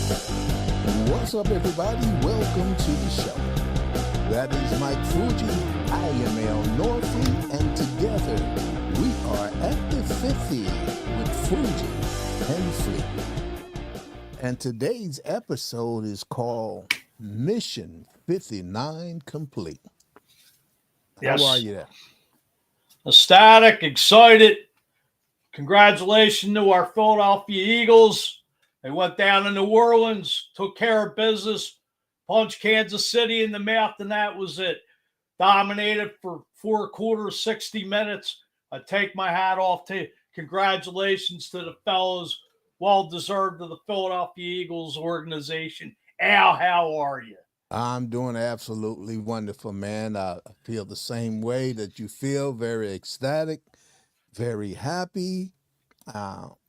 What's up, everybody? Welcome to the show. That is Mike Fuji. I am Al Norfleet, and together we are at the 50 with Fuji and Fleet. And today's episode is called Mission 59 Complete. How are Yes. you there? Ecstatic, excited. Congratulations to our Philadelphia Eagles. They went down to New Orleans, took care of business, punched Kansas City in the mouth, and that was it. Dominated for 4 quarters, 60 minutes. I take my hat off to you. Congratulations to the fellows. Well deserved to the Philadelphia Eagles organization. Al, how are you? I'm doing absolutely wonderful, man. I feel the same way that you feel, very ecstatic, very happy.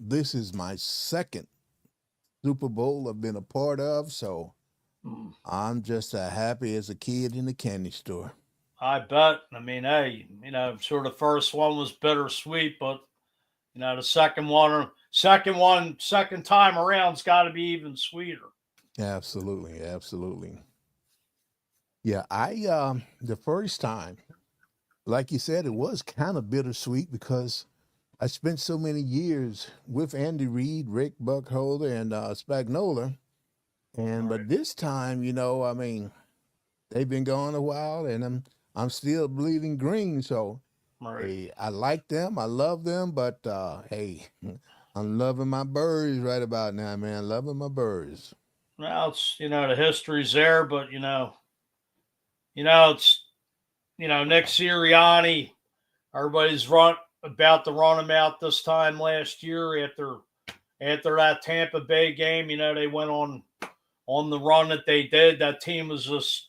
This is my second Super Bowl I've been a part of, so I'm just as happy as a kid in the candy store. I bet. I mean, hey, sure the first one was bittersweet, but the second time around's got to be even sweeter. Absolutely, absolutely. Yeah, the first time, like you said, it was kind of bittersweet because I spent so many years with Andy Reid, Rick Buckholder, and Spagnola, and Right. but this time, I mean, they've been gone a while, and I'm still bleeding green. So, Right. hey, I like them, I love them, but hey, I'm loving my birds right about now, man. Loving my birds. Well, it's the history's there, but it's Nick Sirianni. Everybody's about to run him out this time last year after that Tampa Bay game. They went on the run that they did. That team was just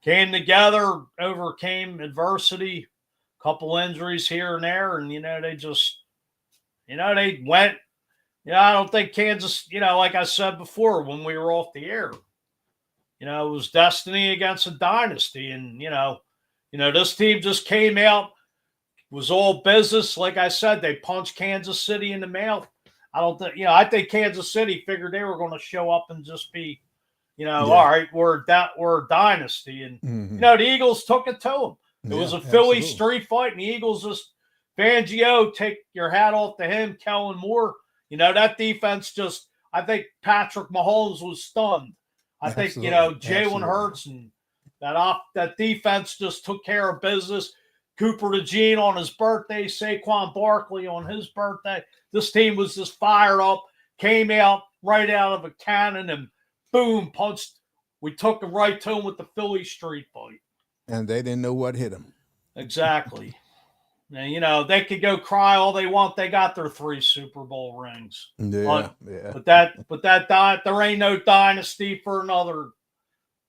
came together, overcame adversity, couple injuries here and there, and they just they went. I don't think Kansas, like I said before when we were off the air, it was destiny against a dynasty, and this team just came out, was all business. Like I said, they punched Kansas City in the mouth. I don't think, I think Kansas City figured they were going to show up and just be, all right, we're a dynasty, and the Eagles took it to them. It was a Philly absolutely. street fight, and the Eagles just Fangio, take your hat off to him. Kellen Moore, that defense just. I think Patrick Mahomes was stunned. I think Absolutely, Jalen absolutely. Hurts and that defense just took care of business. Cooper DeJean on his birthday, Saquon Barkley on his birthday. This team was just fired up, came out right out of a cannon, and boom, punched. We took them right to him with the Philly street fight. And they didn't know what hit them. Exactly. Now, they could go cry all they want. They got their 3 Super Bowl rings. Yeah, But yeah. there ain't no dynasty for another,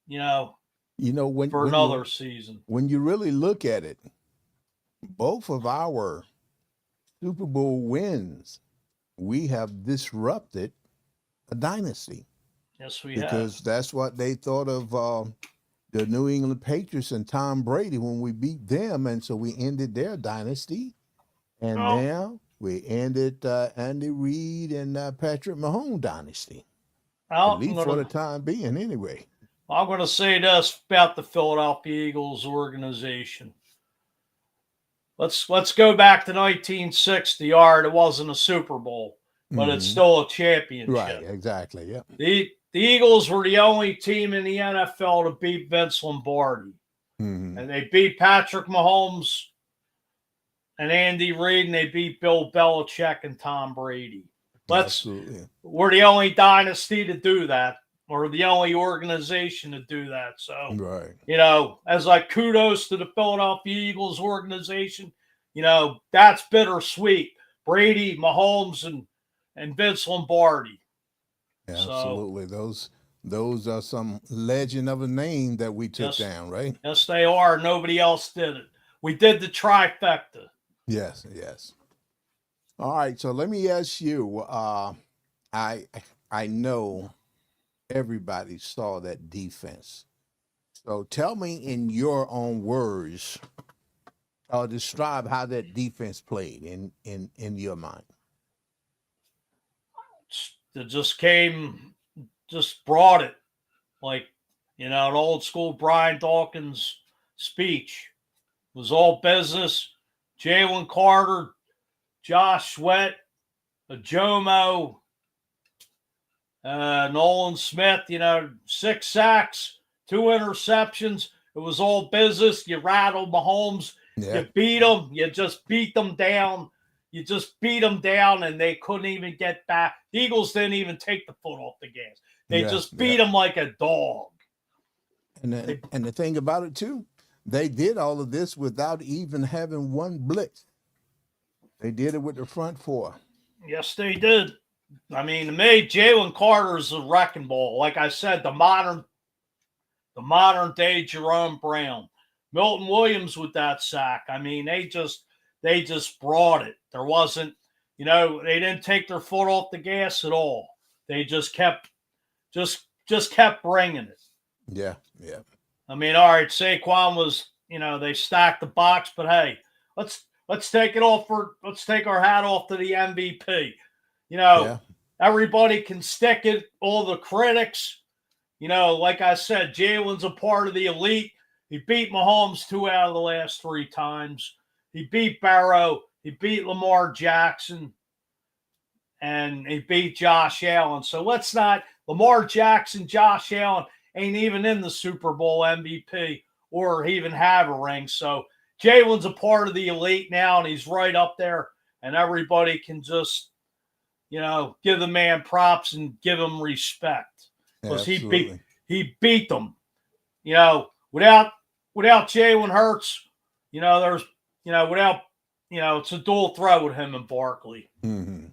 When for another season. when you really look at it, both of our Super Bowl wins, we have disrupted a dynasty Yes, we because have. that's what they thought of the New England Patriots and Tom Brady when we beat them, and so we ended their dynasty, and Well, now we ended Andy Reid and Patrick Mahomes dynasty, at I'm least for the gonna time being, anyway. I'm gonna say this about the Philadelphia Eagles organization. Let's go back to 1960. All right, it wasn't a Super Bowl, but it's Hmm. still a Right, championship. exactly. Yep. The Eagles were the only team in the NFL to beat Vince Lombardi. Hmm. And they beat Patrick Mahomes and Andy Reid, and they beat Bill Belichick and Tom Brady. Absolutely. We're the only dynasty to do that, or the only organization to do that. So, Right. as like kudos to the Philadelphia Eagles organization, that's bittersweet. Brady, Mahomes, and Vince Lombardi. So, Absolutely. Those are some legend of a name that we took yes, down, right? yes, they are. Nobody else did it. We did the trifecta. Yes, yes. All right, so let me ask you. I I know everybody saw that defense. So tell me in your own words, describe how that defense played in your mind. It just came just brought it like, an old school Brian Dawkins speech. It was all business. Jalen Carter, Josh Sweat, Jomo, Nolan Smith, 6 sacks, 2 interceptions. It was all business. You rattled Mahomes. Yeah. You beat them. You just beat them down. You just beat them down, and they couldn't even get back. The Eagles didn't even take the foot off the gas. They just beat them like a dog. And the thing about it, too, they did all of this without even having one blitz. They did it with the front 4. Yes, they did. I mean, to me, Jalen Carter's a wrecking ball. Like I said, the modern day Jerome Brown. Milton Williams with that sack. I mean, they just brought it. There wasn't, they didn't take their foot off the gas at all. They just kept bringing it. Yeah. I mean, all right, Saquon was, they stacked the box, but hey, let's take our hat off to the MVP. Everybody can stick it, all the critics. Like I said, Jalen's a part of the elite. He beat Mahomes 2 out of the last 3 times. He beat Barrow. He beat Lamar Jackson. And he beat Josh Allen. So let's not, Lamar Jackson, Josh Allen ain't even in the Super Bowl MVP or even have a ring. So Jalen's a part of the elite now, and he's right up there. And everybody can just, give the man props and give him respect. Because he beat them. Without Jalen Hurts, there's, it's a dual threat with him and Barkley. Mm-hmm.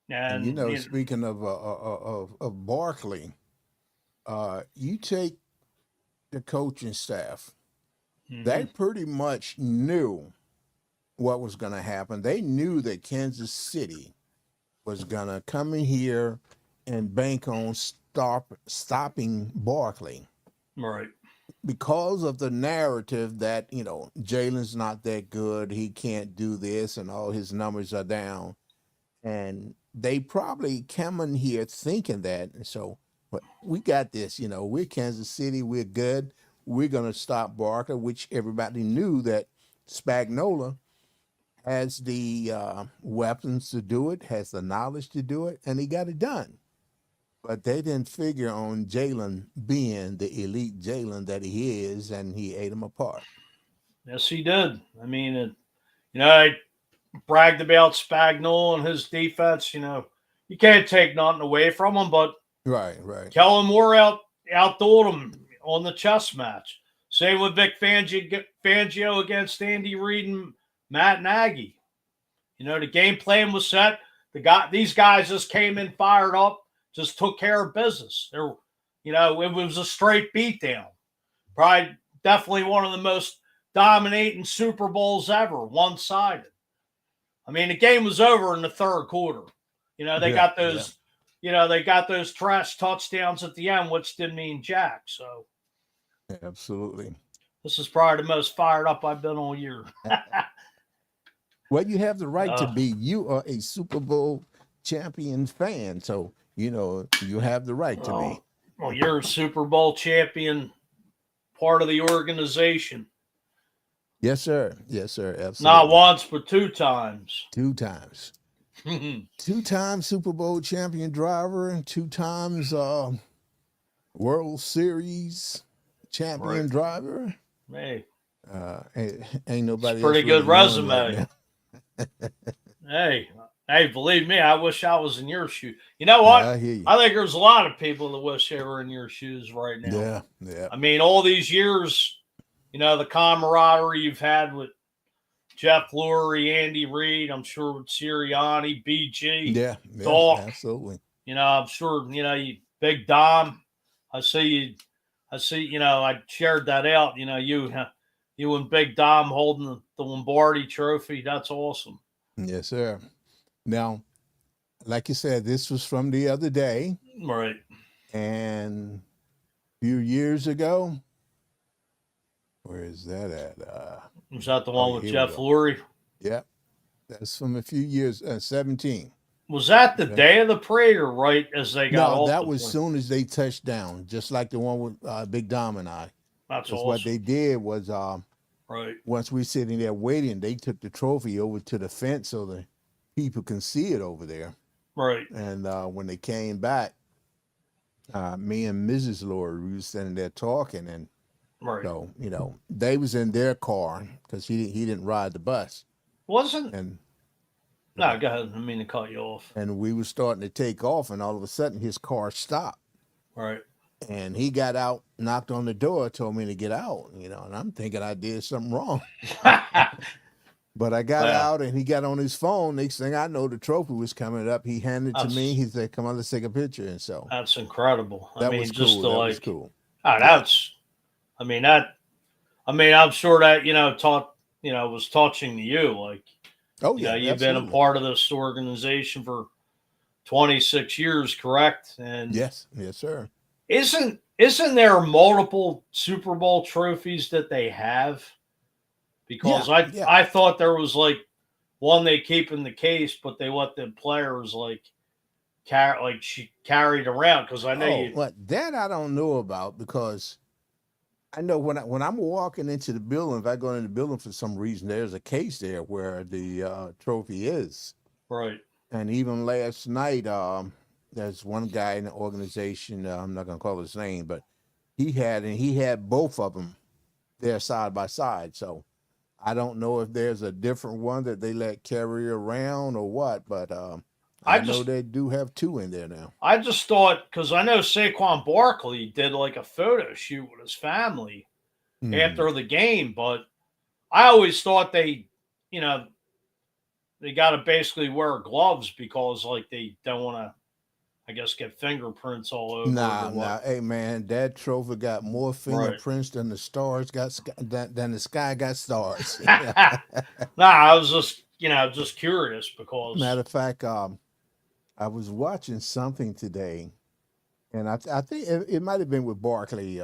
And speaking of Barkley, you take the coaching staff. Mm-hmm. They pretty much knew what was going to happen. They knew that Kansas City was going to come in here and bank on stopping Barkley. Right. Because of the narrative that, Jalen's not that good, he can't do this, and all his numbers are down. And they probably come in here thinking that. And so, but we got this, we're Kansas City, we're good. We're going to stop Barkley, which everybody knew that Spagnuolo has the weapons to do it, has the knowledge to do it, and he got it done. But they didn't figure on Jalen being the elite Jalen that he is, and he ate him apart. Yes, he did. I mean, I bragged about Spagnuolo and his defense. You can't take nothing away from him, but right. Kellen Moore outdueled him on the chess match. Same with Vic Fangio against Andy Reid and Matt Nagy. The game plan was set. These guys just came in fired up, just took care of business. It was a straight beatdown. Probably definitely one of the most dominating Super Bowls ever, one-sided. I mean, the game was over in the third quarter. They got those, they got those trash touchdowns at the end, which didn't mean jack. So, absolutely. This is probably the most fired up I've been all year. Well, you have the right to be. You are a Super Bowl champion fan, so you have the right to be. Well, you're a Super Bowl champion, part of the organization. Yes, sir. Absolutely. Not once, but 2 times. 2 times. 2 times Super Bowl champion driver, and 2 times World Series champion driver. Hey, ain't nobody. It's a pretty good resume. Right hey, believe me, I wish I was in your shoes. You know what? I hear you. I think there's a lot of people that wish they were in your shoes right now. Yeah. I mean, all these years, the camaraderie you've had with Jeff Lurie, Andy Reid, I'm sure with Sirianni, BG, Doc, absolutely. I'm sure, you Big Dom. I see, I shared that out. You and Big Dom holding the Lombardi trophy. That's awesome. Yes, sir. Now, like you said, this was from the other day. Right. And a few years ago, where is that at? Was that the one with Jeff Lurie? Yep. That's from a few years, 17. Was that the Okay. day of the parade or right as they got No, off that the was plane? soon as they touched down, just like the one with Big Dom and I. That's Because what awesome. they did was, Right, once we sitting there waiting, they took the trophy over to the fence so the people can see it over there. right, And when they came back, me and Mrs. Lord, we was sitting there talking, and right. so they was in their car because he didn't ride the bus, Wasn't and no, go ahead. I didn't mean to cut you off. we were starting to take off, and all of a sudden his car stopped, Right. and he got out, knocked on the door, told me to get out, and I'm thinking I did something wrong. But I got Well, out and he got on his phone. Next thing I know, the trophy was coming up. He handed it to me. that's He said, "Come on, let's take a picture." And so that's incredible. I that mean, was just cool. to That was like, cool. oh, Yeah. that's. I mean that. I mean, I'm sure that taught was touching to you. Like, Oh yeah, you've been a absolutely. part of this organization for 26 years, correct? And Yes, yes, sir. isn't there multiple Super Bowl trophies that they have? Yeah, Because I yeah. I thought there was like one they keep in the case, but they let the players like she carried around because I know Oh, you but that I don't know about because I know when I'm walking into the building, if I go into the building for some reason, there's a case there where the trophy is. right. And even last night, there's one guy in the organization. I'm not gonna call his name, but he had both of them there side by side. So I don't know if there's a different one that they let carry around or what, but I I know just they do have two in there now. I just thought because I know Saquon Barkley did like a photo shoot with his family Hmm. after the game, but I always thought you know, they got to basically wear gloves because like they don't want to, I guess, get fingerprints all over it or Nah, what. nah, hey man, that trophy got more Right. fingerprints than the stars got than the sky got stars. Nah, I was just just curious because Matter of fact, I was watching something today, and I think it might have been with Barkley,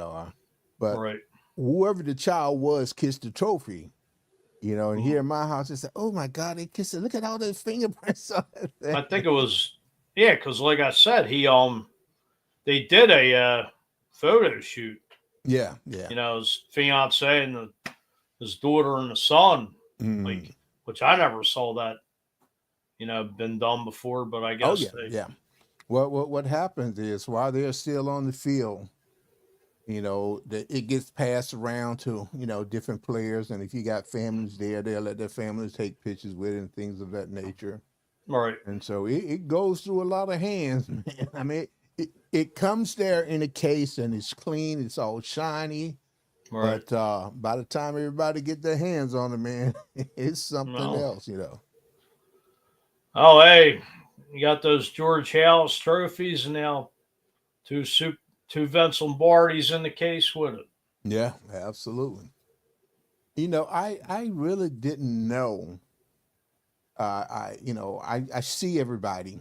but right. whoever the child was kissed the trophy. And Mm, here in my house, they said, "Oh my God, they kissed it! Look at all those fingerprints on that I thing." think it was yeah, because like I said, they did a photo shoot. Yeah, yeah. His fiance and his daughter and the son, like Mm. which I never saw that been done before, but I Oh guess yeah, they yeah. What happens is while they're still on the field, it gets passed around to different players, and if you got families there, they'll let their families take pictures with it and things of that nature. right, And so it goes through a lot of hands, man. I mean, it comes there in a case and it's clean, it's all shiny. right. But by the time everybody get their hands on it, man, it's something No. else. Oh, hey, you got those George House trophies and now two soup, two Vince Lombardi's in the case with it. Yeah, absolutely. I really didn't know. I see everybody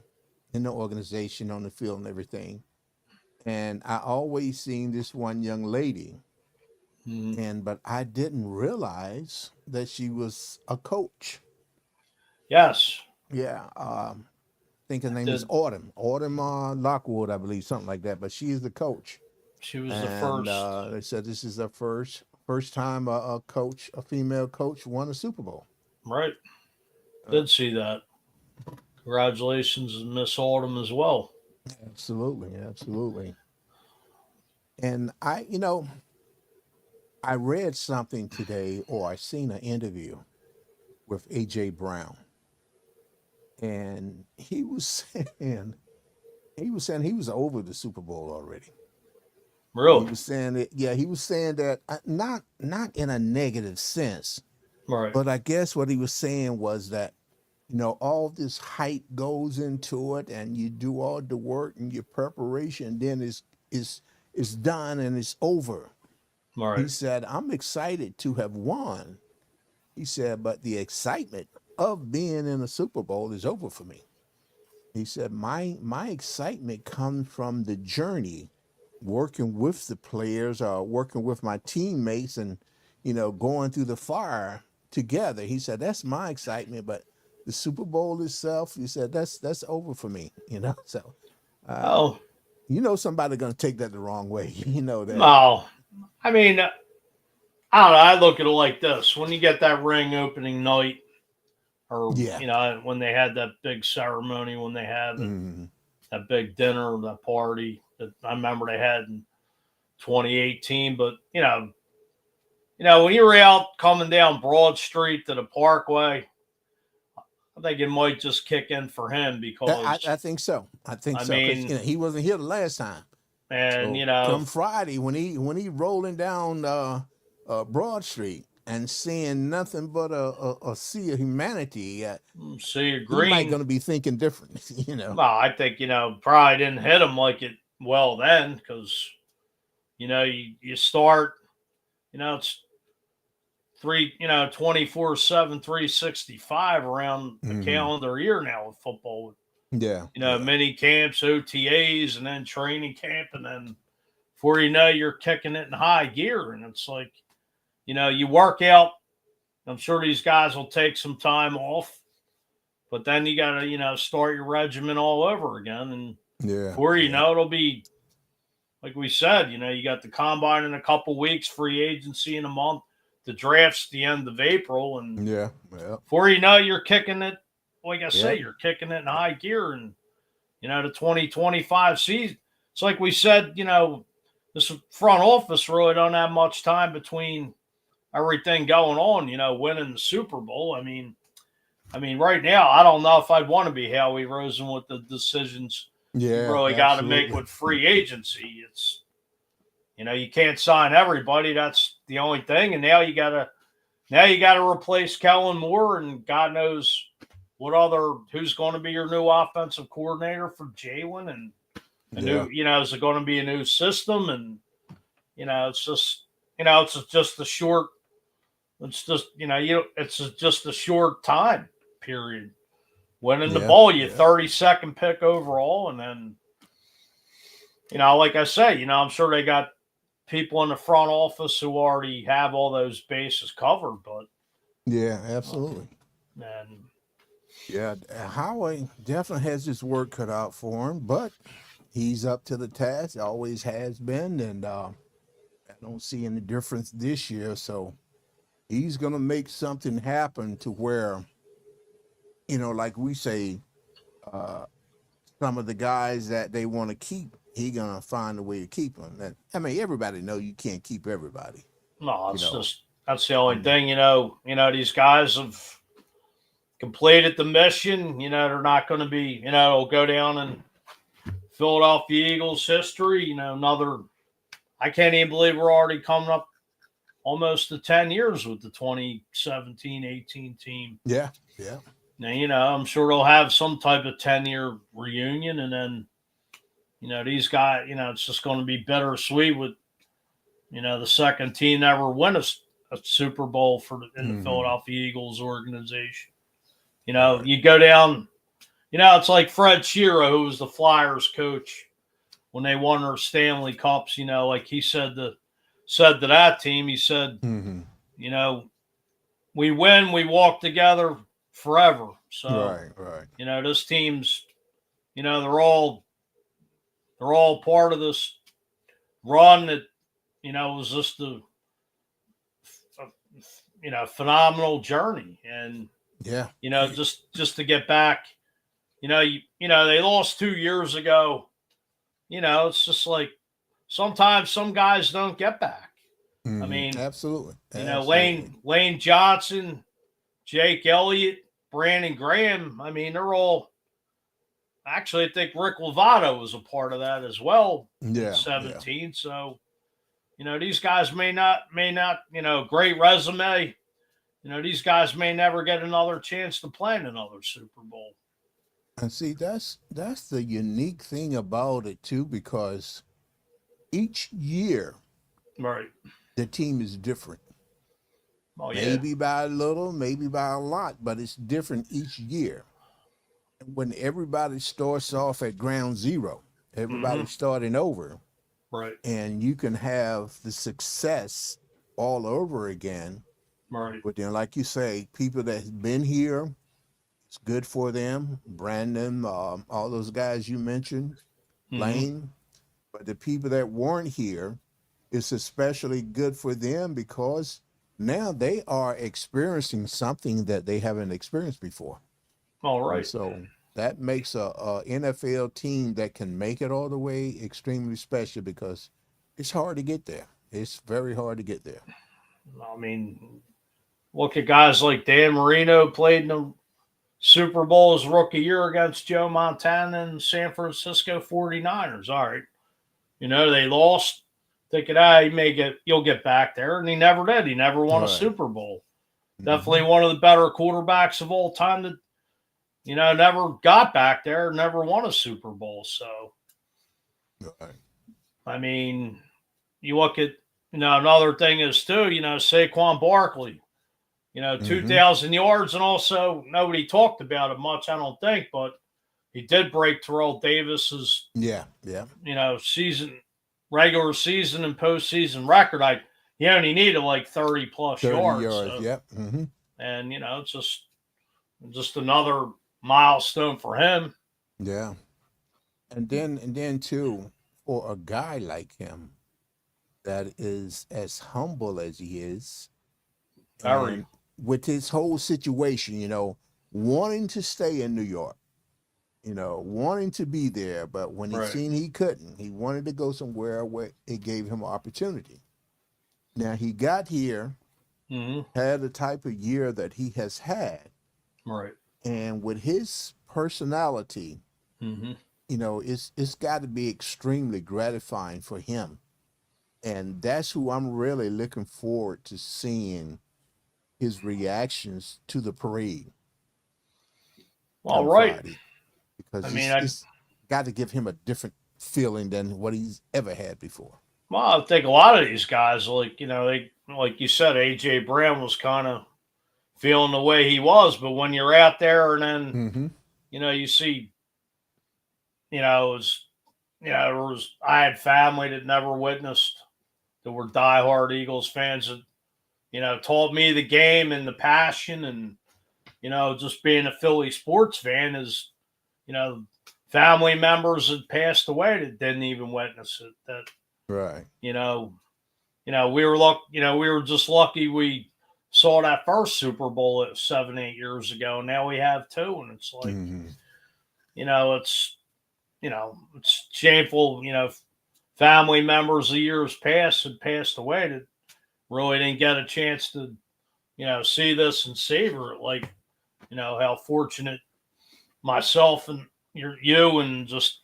in the organization on the field and everything, and I always seen this one young lady, Mm, but I didn't realize that she was a coach. yes, Yeah, I think her name is did Autumn Lockwood, I believe, something like that. But she is the coach, she was the and first, they said this is her first time a female coach, won a Super Bowl. right? Uh, Did see that. Congratulations, Miss Autumn, as well. Absolutely, absolutely. And I read something today, or I seen an interview with AJ Brown, and he was saying he was over the Super Bowl already. He Really? was saying that, yeah, he was saying that not in a negative sense, Right, but I guess what he was saying was that all this hype goes into it, and you do all the work and your preparation, then is done and it's over. He right, said, "I'm excited to have won." He said, "But the excitement of being in a Super Bowl is over for me." He said, "My excitement comes from the journey, working with the players, or working with my teammates, and going through the fire together." He said, "That's my excitement, but the Super Bowl itself, you said that's over for me. So Oh, somebody gonna take that the wrong way. You know that. no. I mean, I don't know. I look at it like this: when you get that ring opening night, or Yeah. when they had that big ceremony, when they had Hmm. that big dinner, that party that I remember they had in 2018. But when you were out coming down Broad Street to the Parkway, I think it might just kick in for him I because think so. I think I so because mean, he wasn't here the last time. and So come Friday when he rolling down Broad Street and seeing nothing but a sea of humanity, see he might Green. gonna be thinking different. Well, I think probably didn't hit him like it well then because you start it's 24/7, 365 around the Hmm. calendar year now with football. Yeah. Yeah. Mini camps, OTAs, and then training camp, and then before you know, you're kicking it in high gear, and it's like you work out. I'm sure these guys will take some time off, but then you got to start your regimen all over again, and Yeah. before you Yeah. know, it'll be like we said. You got the combine in a couple weeks, free agency in a month, the draft's the end of April, and Yeah. Yeah. before you know, you're kicking it. Like I say, Yeah. you're kicking it in high gear, and the 2025 season. It's like we said. This front office really don't have much time between everything going on. Winning the Super Bowl. I mean, right now, I don't know if I'd want to be Howie Rosen with the decisions you Yeah. really got to make Absolutely. with free agency. You can't sign everybody. That's the only thing. And now you gotta replace Kellen Moore, and God knows who's going to be your new offensive coordinator for Jalen, and a Yeah. new, is it going to be a new system? And it's just, it's just a short. It's just, it's just a short time period. Winning the Yeah. ball, you Yeah. 32nd pick overall, and then like I say, I'm sure they got people in the front office who already have all those bases covered, but Yeah. uh, Absolutely. and Yeah. Howie definitely has his work cut out for him, but he's up to the task. Always has been, and I don't see any difference this year. So he's gonna make something happen to where, like we say, uh, some of the guys that they want to keep, he gonna find a way to keep them. And I mean, everybody know you can't keep everybody. no, You it's know. just that's the only Mm. thing. These guys have completed the mission. They're not going to be. It'll go down in Philadelphia Eagles history. Another. I can't even believe we're already coming up almost to 10 years with the 2017-18 team. Yeah. Yeah. Now, I'm sure they'll have some type of 10-year reunion, and then these guys. It's just going to be bittersweet with the second team ever win a Super Bowl in the Hmm. Philadelphia Eagles organization. Right. You go down. It's like Fred Shero, who was the Flyers coach when they won their Stanley Cups. Like he said to that team, he said, Hmm. you know, we win, we walk together forever. So, Right. Right. this team's, they're all part of this run that, was just phenomenal journey. And, Yeah. just to get back, they lost 2 years ago. It's just like sometimes some guys don't get back. I Hmm. mean, Absolutely. Lane Absolutely. Lane Johnson, Jake Elliott, Brandon Graham. I mean, they're all actually. I think Rick Lovato was a part of that as well in Yeah. Yeah. 17. So these guys may not great resume. These guys may never get another chance to play in another Super Bowl. And see, that's the unique thing about it too, because each year Right. the team is different. Oh yeah. Maybe by a little, maybe by a lot, but it's different each year. When everybody starts off at ground zero, Mm-hmm. everybody's starting over, Right. and you can have the success all over again. Right. But then, like you say, people that have been here, It's good for them. Brandon, all those guys you mentioned, Lane. But the people that weren't here, it's especially good for them because now they are experiencing something that they haven't experienced before. All And right. so that makes a NFL team that can make it all the way extremely special because it's hard to get there. It's very hard to get there. I mean, look at guys like Dan Marino played in the Super Bowl his rookie year against Joe Montana and San Francisco 49ers. All right. They lost. Thinking, you'll get back there. And he never did. He never won a Right. Super Bowl. Definitely Mhm. one of the better quarterbacks of all time that, never got back there, never won a Super Bowl. So, Right. I mean, you look at, another thing is too, Saquon Barkley, Mhm. 2,000 yards. And also, nobody talked about it much, I don't think, but he did break Terrell Davis's, Yeah. Yeah. regular season and postseason record. He only needed like 30 plus 30 yards. yards. So, Yep. Hmm. and, it's just another milestone for him. Yeah. And then too, for a guy like him that is as humble as he is, Very. and with his whole situation, wanting to stay in New York, wanting to be there, but when he Right. seen he couldn't, he wanted to go somewhere where it gave him opportunity. Now he got here, Mm-hmm. had the type of year that he has had, Right. and with his personality, Mm-hmm. it's got to be extremely gratifying for him. And that's who I'm really looking forward to seeing his reactions to the parade All come right. Friday, because I mean, it's got to give him a different feeling than what he's ever had before. I think a lot of these guys, they, like you said, AJ Brown was kind of feeling the way he was, but when you're out there and then, Mm-hmm. you see, it was, I had family that never witnessed, that were diehard Eagles fans that, taught me the game and the passion and, just being a Philly sports fan is, family members that passed away that didn't even witness it. That, Right. we were just lucky we saw that first Super Bowl 7, 8 years ago. Now we have two, and it's like, Mm-hmm. it's, it's shameful. Family members of years past had passed away that really didn't get a chance to, see this and savor it. Like, how fortunate myself and you and just,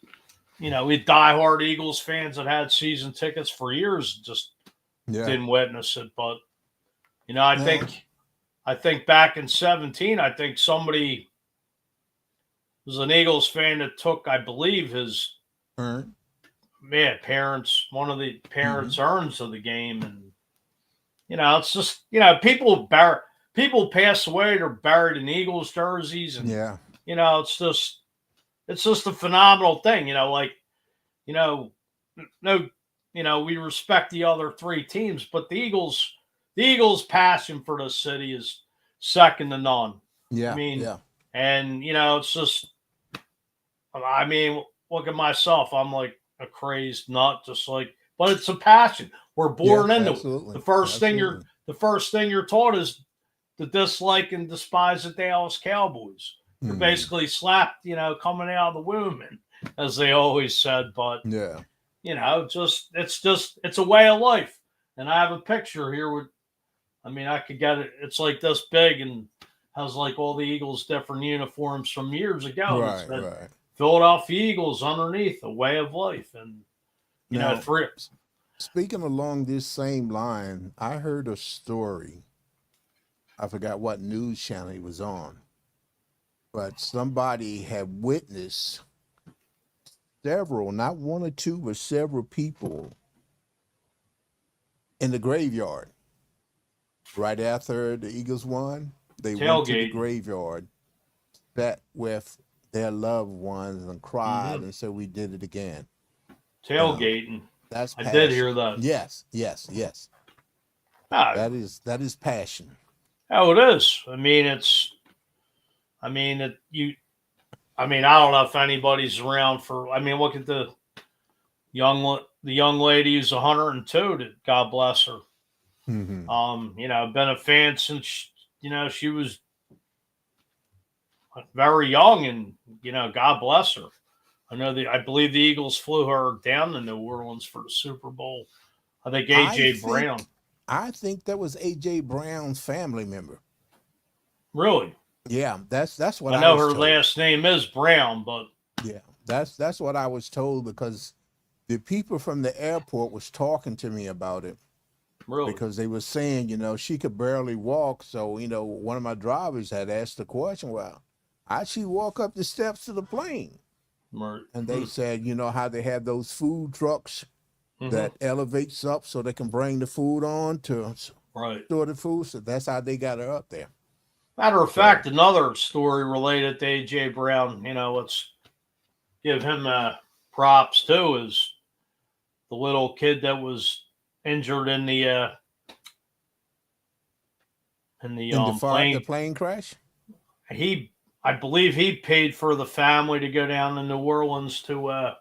we diehard Eagles fans that had season tickets for years just Yeah. didn't witness it. But, I No. think back in 17, I think somebody was an Eagles fan that took, I believe, his Ern. parents, one of the parents' Mm-hmm. urns of the game. And, it's just, people pass away, they're buried in Eagles jerseys. And, Yeah. it's just a phenomenal thing, like, no, we respect the other three teams, but the Eagles' passion for the city is second to none. Yeah. I mean, Yeah. and it's just, I mean, look at myself. I'm like a crazed nut, just like, but it's a passion. We're born Yes, into it. absolutely. The first Absolutely. thing you're taught is to dislike and despise the Dallas Cowboys. You're Mhm. basically slapped, coming out of the womb, and as they always said. But Yeah. it's a way of life. And I have a picture here with, I could get it. It's like this big and has like all the Eagles' different uniforms from years ago. And it Right. said Right. Philadelphia Eagles underneath, a way of life. And, Now, three. speaking along this same line, I heard a story. I forgot what news channel it was on, but somebody had witnessed several, not one or two, but several people in the graveyard right after the Eagles won. They went to the Tailgate. graveyard, sat with their loved ones, and cried Mhm. and said, "We did it again." Tailgating. That's I passion. did hear that. Yes, yes, yes. Ah, That is passion. oh, it is. I mean, I don't know if anybody's around for. I mean, look at the young lady who's 102. God bless her. Mm-hmm. Been a fan since she was very young, and God bless her. I believe the Eagles flew her down to New Orleans for the Super Bowl. I think I AJ think Brown. I think that was AJ Brown's family member. Really? Yeah, that's what I I know was her told. last name is Brown, but Yeah, that's what I was told because the people from the airport was talking to me about it really, because they were saying, she could barely walk. So, one of my drivers had asked the question, well, how'd she walk up the steps of the plane? And they said, how they have those food trucks mm-hmm. that elevates up so they can bring the food on to Right. store the food. So that's how they got her up there. Matter of So, fact, another story related to AJ Brown. Let's give him props too. Is the little kid that was injured in the in the plane? plane crash? I believe he paid for the family to go down to New Orleans to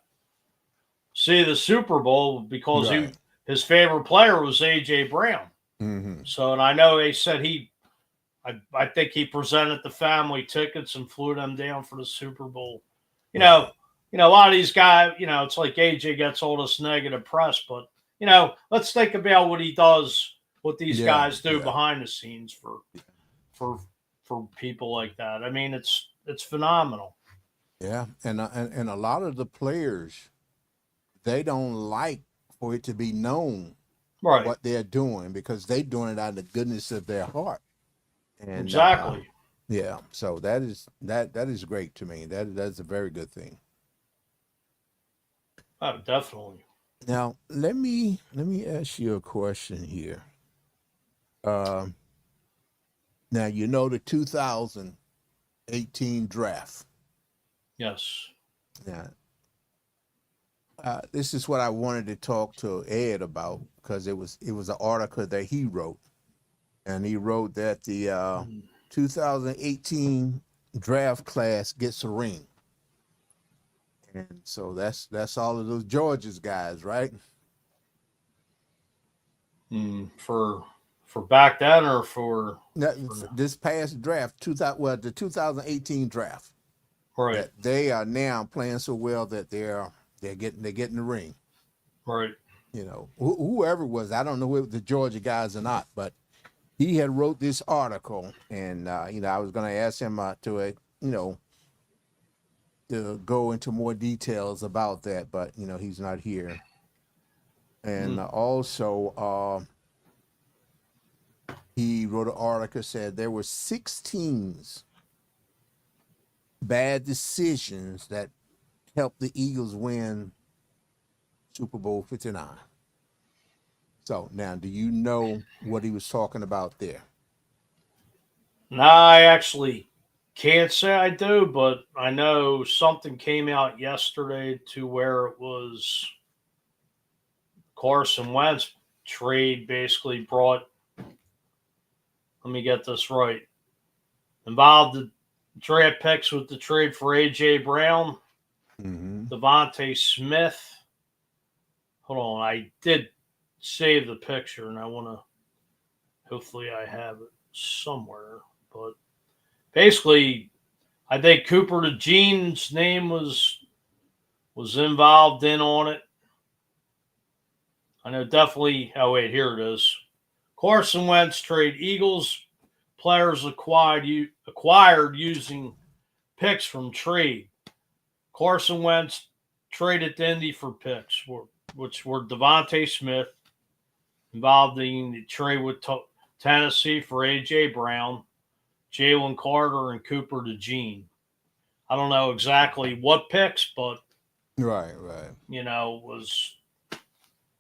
see the Super Bowl because Right. his favorite player was AJ Brown. Mm-hmm. So, and I know they said I think he presented the family tickets and flew them down for the Super Bowl. Right. A lot of these guys, it's like AJ gets all this negative press, but let's think about what he does, what these Yeah. guys do Yeah. behind the scenes for people like that. I mean, it's phenomenal. Yeah. And a lot of the players, they don't like for it to be known Right. what they're doing because they're doing it out of the goodness of their heart. And Exactly. yeah, so that is great to me. That's a very good thing. Oh, definitely. Now let me ask you a question here. Um, Now the 2018 draft. Yes. Now, this is what I wanted to talk to Ed about because it was an article that he wrote, and he wrote that the 2018 draft class gets a ring. And so that's all of those Georgia's guys, right? For back then or for This past draft, the 2018 draft, right, that they are now playing so well that they're getting the ring. right. Whoever it was, I don't know if the Georgia guys or not, but he had wrote this article, and I was going to ask him to go into more details about that, but he's not here. And also, he wrote an article said there were 16 bad decisions that helped the Eagles win Super Bowl 59. So now, do you know what he was talking about there? No, I actually can't say I do, but I know something came out yesterday to where it was Carson Wentz trade basically brought. Let me get this right. Involved the draft picks with the trade for AJ Brown, Devontae Smith. Hold on, I did save the picture, and I want to. Hopefully, I have it somewhere. But basically, I think Cooper DeJean's name was involved in on it. I know definitely. Oh wait, here it is. Carson Wentz trade. Eagles players acquired using picks from trade. Carson Wentz traded to Indy for picks, which were Devontae Smith, involved in the trade with Tennessee for A.J. Brown, Jalen Carter, and Cooper DeJean. I don't know exactly what picks, but right. Was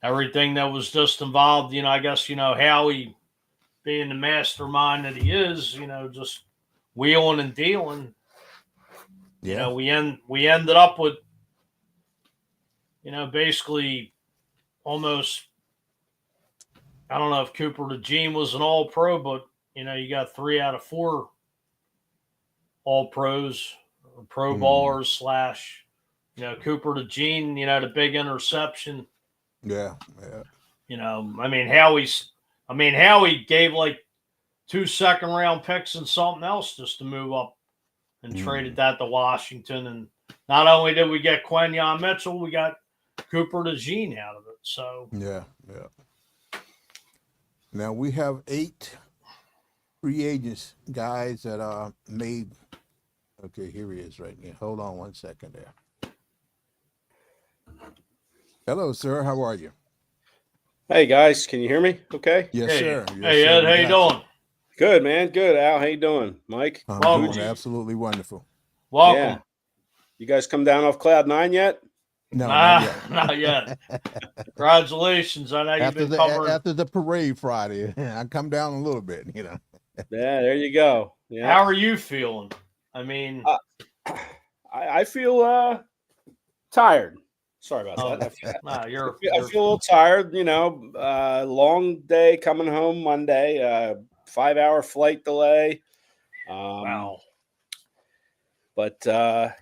everything that was just involved. I guess Howie, being the mastermind that he is, just wheeling and dealing. Yeah. We ended up with, basically almost. I don't know if Cooper DeJean was an All-Pro, but you got 3 out of 4 all pros, or pro ballers slash, Cooper DeJean, the big interception. Yeah. Howie gave like 2 second-round picks and something else just to move up and traded that to Washington. And not only did we get Quenyon Mitchell, we got Cooper DeJean out of it. So yeah. Now we have 8 free agents, guys that are made. Okay, here he is right here. Hold on one second there. Hello, sir. How are you? Hey guys, can you hear me? Okay. Yes, sir. Yes, hey, Ed, sir. how you doing? Good, man. Good. Al, how you doing? Mike? I'm Welcome. doing absolutely wonderful. Welcome. Yeah. You guys come down off Cloud 9 yet? No, Not yet. Congratulations. I know you've been covering. After the parade Friday, I come down a little bit, Yeah, there you go. Yeah. How are you feeling? I mean, I feel tired. Sorry about that. I feel a little tired, long day coming home Monday, 5-hour flight delay. Wow. But I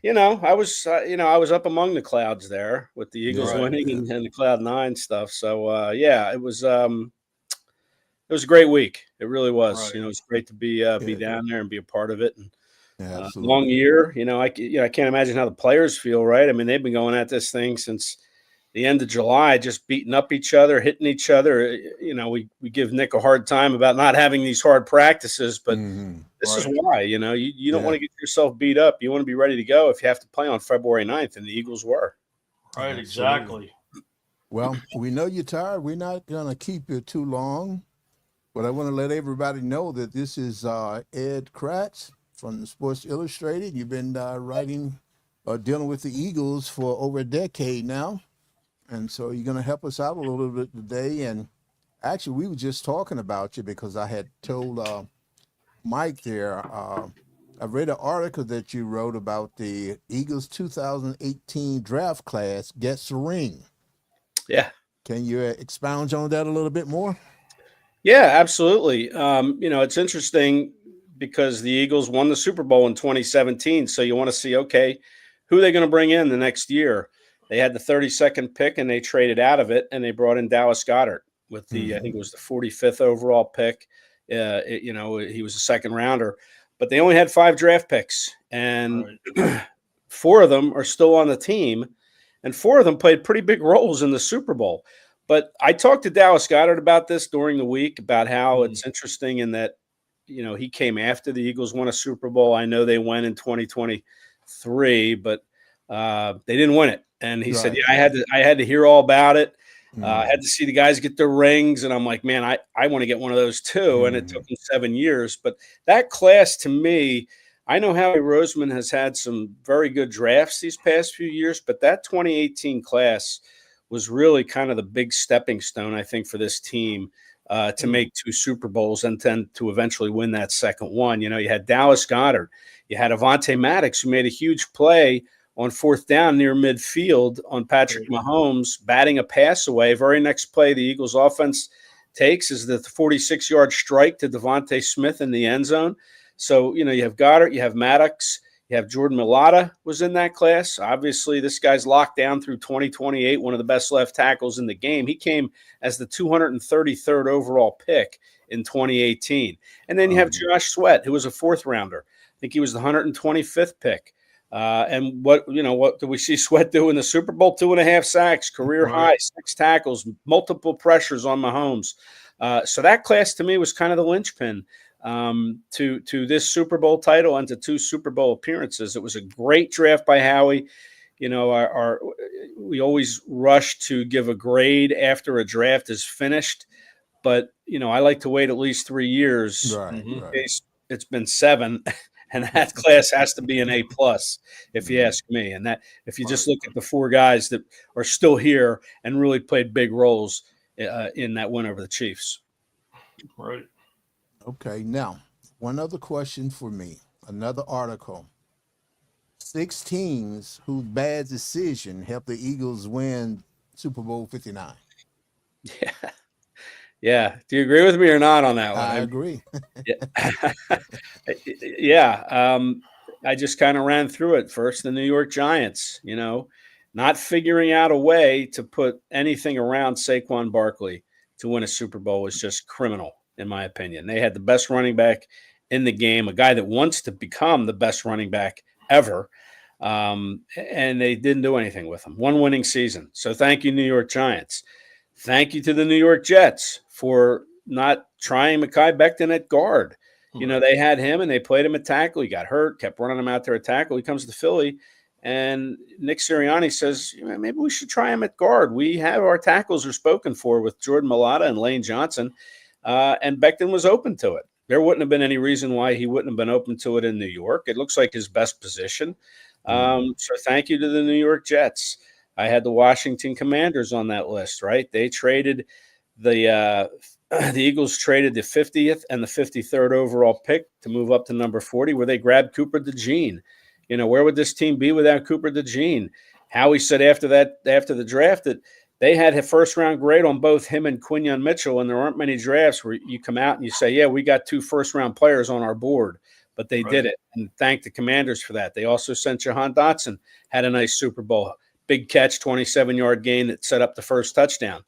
was up among the clouds there with the Eagles winning and the Cloud 9 stuff. So it was a great week. It really was. Right. It was great to be down there and be a part of it. And absolutely. long year. I can't imagine how the players feel. Right? I mean, they've been going at this thing since the end of July, just beating up each other, hitting each other. We give Nick a hard time about not having these hard practices, but this is why. You don't want to get yourself beat up. You want to be ready to go if you have to play on February 9th, and the Eagles were. Right, exactly. Well, we know you're tired. We're not going to keep you too long, but I want to let everybody know that this is Ed Kracz from Sports Illustrated. You've been writing or dealing with the Eagles for over a decade now. And so you're going to help us out a little bit today. And actually, we were just talking about you because I had told Mike there, I read an article that you wrote about the Eagles 2018 draft class gets a ring. Yeah. Can you expound on that a little bit more? Yeah, absolutely. It's interesting because the Eagles won the Super Bowl in 2017. So you want to see, okay, who are they going to bring in the next year? They had the 32nd pick and they traded out of it and they brought in Dallas Goedert with the, I think it was the 45th overall pick. He was a second rounder, but they only had 5 draft picks and 4 of them are still on the team and 4 of them played pretty big roles in the Super Bowl. But I talked to Dallas Goedert about this during the week about how it's interesting in that, he came after the Eagles won a Super Bowl. I know they went in 2023, but they didn't win it. And he said, I had to hear all about it. I had to see the guys get their rings. And I'm like, man, I want to get one of those too. And it took him 7 years. But that class to me, I know Howie Roseman has had some very good drafts these past few years, but that 2018 class was really kind of the big stepping stone, I think, for this team to make 2 Super Bowls and then to eventually win that second one. You had Dallas Goedert. You had Avonte Maddox, who made a huge play on 4th down near midfield on Patrick Mahomes, batting a pass away. Very next play the Eagles offense takes is the 46-yard strike to Devontae Smith in the end zone. So, you have Goddard, you have Maddox, you have Jordan Mailata was in that class. Obviously, this guy's locked down through 2028, one of the best left tackles in the game. He came as the 233rd overall pick in 2018. And then you have Josh Sweat, who was a 4th rounder. I think he was the 125th pick. And what do we see Sweat do in the Super Bowl? 2.5 sacks, career high, 6 tackles, multiple pressures on Mahomes. So that class to me was kind of the linchpin to this Super Bowl title and to 2 Super Bowl appearances. It was a great draft by Howie. We always rush to give a grade after a draft is finished, but I like to wait at least 3 years. In case it's been 7. And that class has to be an A+, if you ask me. And that, if you just look at the 4 guys that are still here and really played big roles in that win over the Chiefs. Right. Okay. Now, one other question for me. Another article. 6 teams whose bad decision helped the Eagles win Super Bowl 59. Yeah. Yeah. Do you agree with me or not on that one? I agree. Yeah. I just kind of ran through it. First, the New York Giants, not figuring out a way to put anything around Saquon Barkley to win a Super Bowl was just criminal, in my opinion. They had the best running back in the game, a guy that wants to become the best running back ever. And they didn't do anything with him. One winning season. So thank you, New York Giants. Thank you to the New York Jets for not trying Mekhi Becton at guard. They had him and they played him at tackle. He got hurt, kept running him out there at tackle. He comes to Philly, and Nick Sirianni says, maybe we should try him at guard. We have our tackles are spoken for with Jordan Mailata and Lane Johnson, and Becton was open to it. There wouldn't have been any reason why he wouldn't have been open to it in New York. It looks like his best position. So thank you to the New York Jets. I had the Washington Commanders on that list, right? They traded the Eagles traded the 50th and the 53rd overall pick to move up to number 40, where they grabbed Cooper DeJean. Where would this team be without Cooper DeJean? Howie said after the draft that they had a first-round grade on both him and Quinyon Mitchell, and there aren't many drafts where you come out and you say, yeah, we got 2 first-round players on our board. But they did it, and thank the Commanders for that. They also sent Jahan Dotson, had a nice Super Bowl. Big catch, 27-yard gain that set up the first touchdown.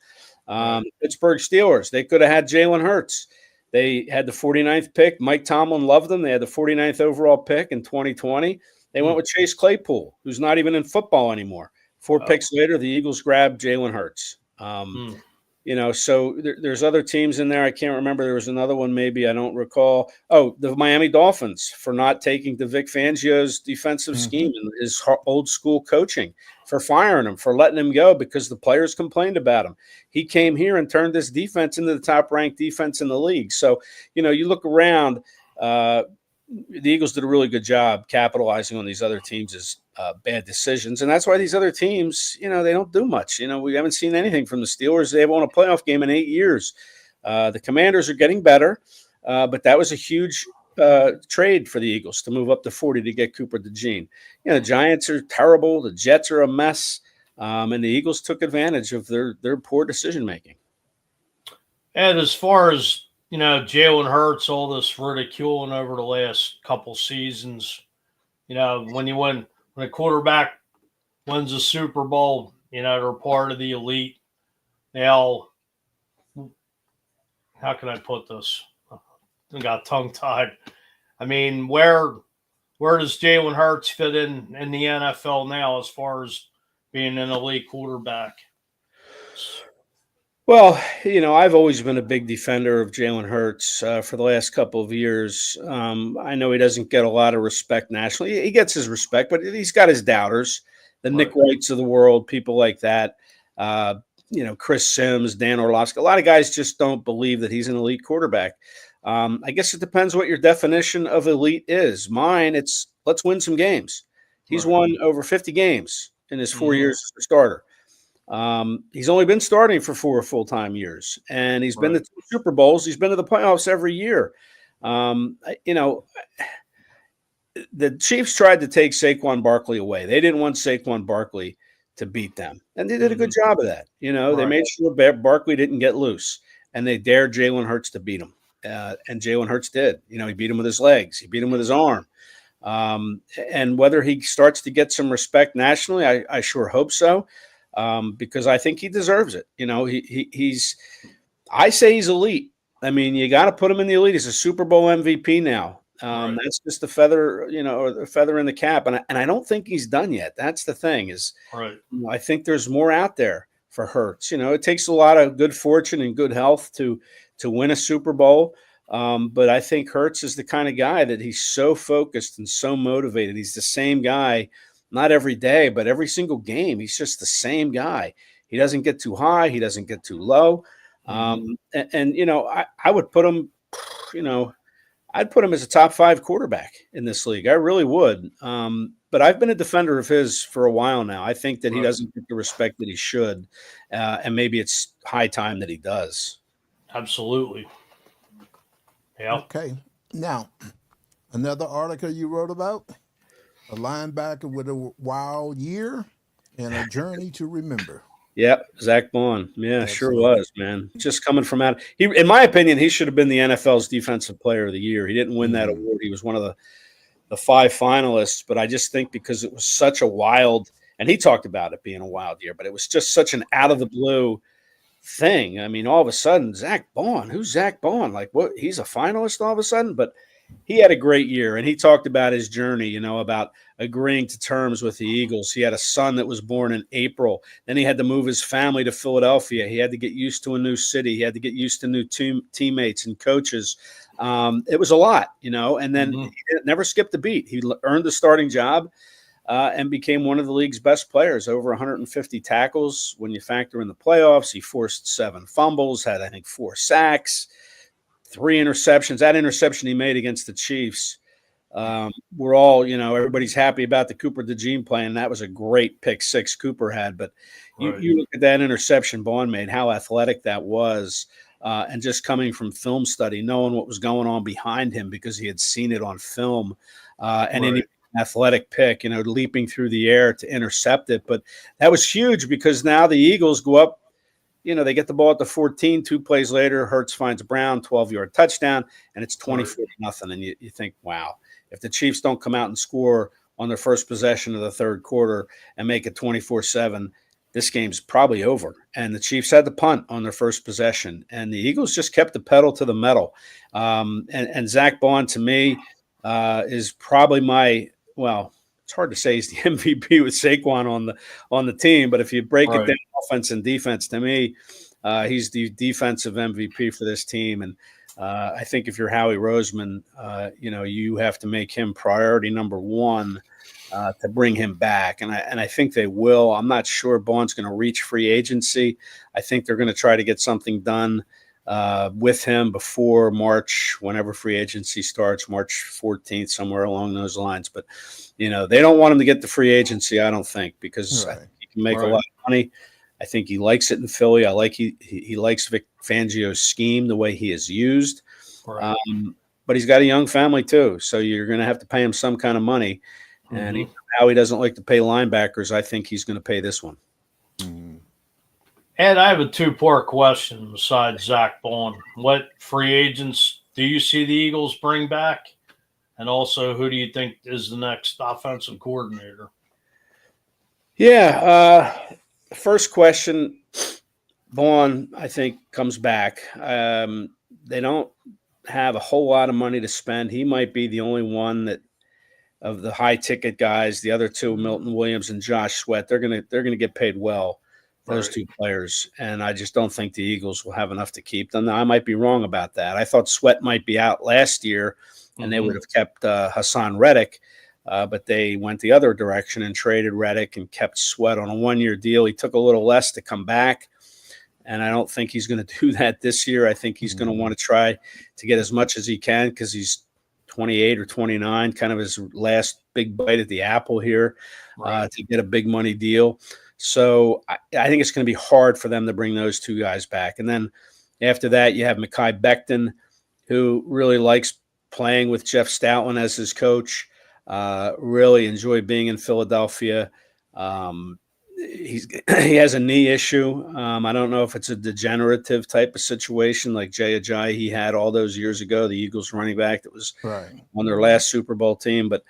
Pittsburgh Steelers, they could have had Jalen Hurts. They had the 49th pick. Mike Tomlin loved them. They had the 49th overall pick in 2020. They went with Chase Claypool, who's not even in football anymore. 4 picks later, the Eagles grabbed Jalen Hurts. So there's other teams in there. I can't remember. There was another one, maybe I don't recall. Oh, the Miami Dolphins for not taking to Vic Fangio's defensive scheme and his old school coaching, for firing him, for letting him go because the players complained about him. He came here and turned this defense into the top-ranked defense in the league. So, you look around, the Eagles did a really good job capitalizing on these other teams' bad decisions. And that's why these other teams, they don't do much. We haven't seen anything from the Steelers. They haven't won a playoff game in 8 years. The Commanders are getting better, but that was a huge trade for the Eagles to move up to 40 to get Cooper DeJean. The Giants are terrible. The Jets are a mess. And the Eagles took advantage of their poor decision-making. And as far as, Jalen Hurts, all this ridiculing over the last couple seasons, when a quarterback wins a Super Bowl, they're part of the elite. Now, how can I put this? I got tongue-tied. I mean, where does Jalen Hurts fit in the NFL now as far as being an elite quarterback? Well, I've always been a big defender of Jalen Hurts for the last couple of years. I know he doesn't get a lot of respect nationally. He gets his respect, but he's got his doubters, the Nick Whites of the world, people like that. Chris Sims, Dan Orlovsky. A lot of guys just don't believe that he's an elite quarterback. I guess it depends what your definition of elite is. Mine, it's let's win some games. He's won over 50 games in his 4 years as a starter. He's only been starting for 4 full-time years, and he's been to 2 Super Bowls. He's been to the playoffs every year. The Chiefs tried to take Saquon Barkley away. They didn't want Saquon Barkley to beat them, and they did a good job of that. They made sure Barkley didn't get loose, and they dared Jalen Hurts to beat him. And Jalen Hurts did. He beat him with his legs. He beat him with his arm. And whether he starts to get some respect nationally, I sure hope so. Because I think he deserves it. I say he's elite. I mean, you got to put him in the elite. He's a Super Bowl MVP now. That's just a feather, or a feather in the cap. And I don't think he's done yet. That's the thing is, I think there's more out there for Hurts. It takes a lot of good fortune and good health to win a Super Bowl. But I think Hurts is the kind of guy that he's so focused and so motivated. He's the same guy. Not every day, but every single game, he's just the same guy. He doesn't get too high. He doesn't get too low. I would put him, I'd put him as a top 5 quarterback in this league. I really would. But I've been a defender of his for a while now. I think that he doesn't get the respect that he should. And maybe it's high time that he does. Absolutely. Yeah. Okay. Now, another article you wrote about? A linebacker with a wild year and a journey to remember. Yep, Zach Bond. Yeah, sure was, man. Just coming from out. In my opinion, he should have been the NFL's Defensive Player of the Year. He didn't win that award. He was one of the 5 finalists, but I just think because it was such a wild, and he talked about it being a wild year, but it was just such an out of the blue thing. I mean, all of a sudden, Zach Bond, who's Zach Bond? Like, what? He's a finalist all of a sudden, but he had a great year, and he talked about his journey, about agreeing to terms with the Eagles. He had a son that was born in April. Then he had to move his family to Philadelphia. He had to get used to a new city. He had to get used to new teammates and coaches. It was a lot, and then he never skipped a beat. He earned the starting job and became one of the league's best players, over 150 tackles. When you factor in the playoffs, he forced 7 fumbles, had, I think, 4 sacks, 3 interceptions. That interception he made against the Chiefs, we're all, everybody's happy about the Cooper DeJean play, and that was a great pick 6 Cooper had. But you look at that interception Bond made, how athletic that was, and just coming from film study, knowing what was going on behind him because he had seen it on film, and in an athletic pick, leaping through the air to intercept it. But that was huge because now the Eagles go up. They get the ball at the 14, 2 plays later, Hurts finds Brown, 12-yard touchdown, and it's 24-0. And you think, wow, if the Chiefs don't come out and score on their first possession of the third quarter and make it 24-7, this game's probably over. And the Chiefs had the punt on their first possession, and the Eagles just kept the pedal to the metal. And Zach Bond, to me, is probably it's hard to say he's the MVP with Saquon on the team, but if you break it down offense and defense, to me, he's the defensive MVP for this team. And I think if you're Howie Roseman, you have to make him priority number 1 to bring him back. And I think they will. I'm not sure Bond's going to reach free agency. I think they're going to try to get something done with him before March, whenever free agency starts, March 14th, somewhere along those lines. But, they don't want him to get the free agency, I don't think, because I think he can make a lot of money. I think he likes it in Philly. I like he likes Vic Fangio's scheme, the way he is used. But he's got a young family too, so you're going to have to pay him some kind of money. And even how he doesn't like to pay linebackers, I think he's going to pay this one. Ed, I have a 2-part question besides Zach Bond. What free agents do you see the Eagles bring back? And also, who do you think is the next offensive coordinator? Yeah, first question, Bond, I think, comes back. They don't have a whole lot of money to spend. He might be the only one that of the high-ticket guys, the other 2, Milton Williams and Josh Sweat, they're gonna get paid well. Those 2 players, and I just don't think the Eagles will have enough to keep them. Now, I might be wrong about that. I thought Sweat might be out last year, and they would have kept Hassan Reddick, but they went the other direction and traded Reddick and kept Sweat on a 1-year deal. He took a little less to come back, and I don't think he's going to do that this year. I think he's going to want to try to get as much as he can because he's 28 or 29, kind of his last big bite at the apple here to get a big money deal. So I think it's going to be hard for them to bring those 2 guys back. And then after that, you have Mekhi Becton, who really likes playing with Jeff Stoutland as his coach. Really enjoyed being in Philadelphia. He has a knee issue. I don't know if it's a degenerative type of situation like Jay Ajayi he had all those years ago, the Eagles running back that was on their last Super Bowl team. But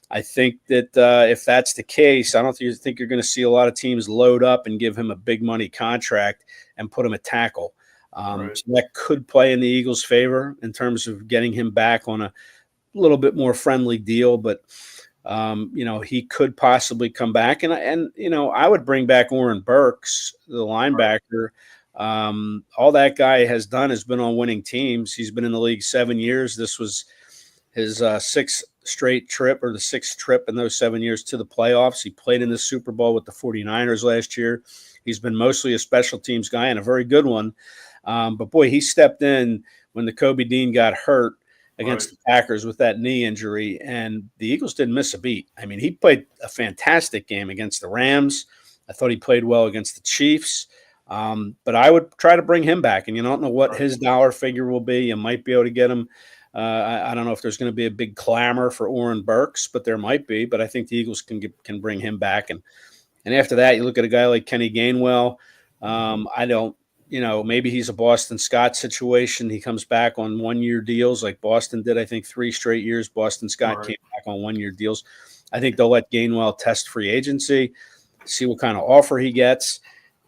I think that if that's the case, I don't think you're going to see a lot of teams load up and give him a big money contract and put him at tackle. So that could play in the Eagles' favor in terms of getting him back on a little bit more friendly deal. But, he could possibly come back. And I would bring back Oren Burks, the linebacker. All that guy has done has been on winning teams. He's been in the league 7 years. This was his 6th straight trip, or the 6th trip in those 7 years to the playoffs. He played in the Super Bowl with the 49ers last year. He's been mostly a special teams guy and a very good one. But boy, he stepped in when the Kobe Dean got hurt against the Packers with that knee injury, and the Eagles didn't miss a beat. I mean, he played a fantastic game against the Rams. I thought he played well against the Chiefs. But I would try to bring him back, and you don't know what his dollar figure will be. You might be able to get him. I don't know if there's going to be a big clamor for Oren Burks, but there might be. But I think the Eagles can bring him back. And after that, you look at a guy like Kenny Gainwell. I don't maybe he's a Boston Scott situation. He comes back on 1-year deals like Boston did, I think 3 straight years. Boston Scott came back on 1-year deals. I think they'll let Gainwell test free agency, see what kind of offer he gets.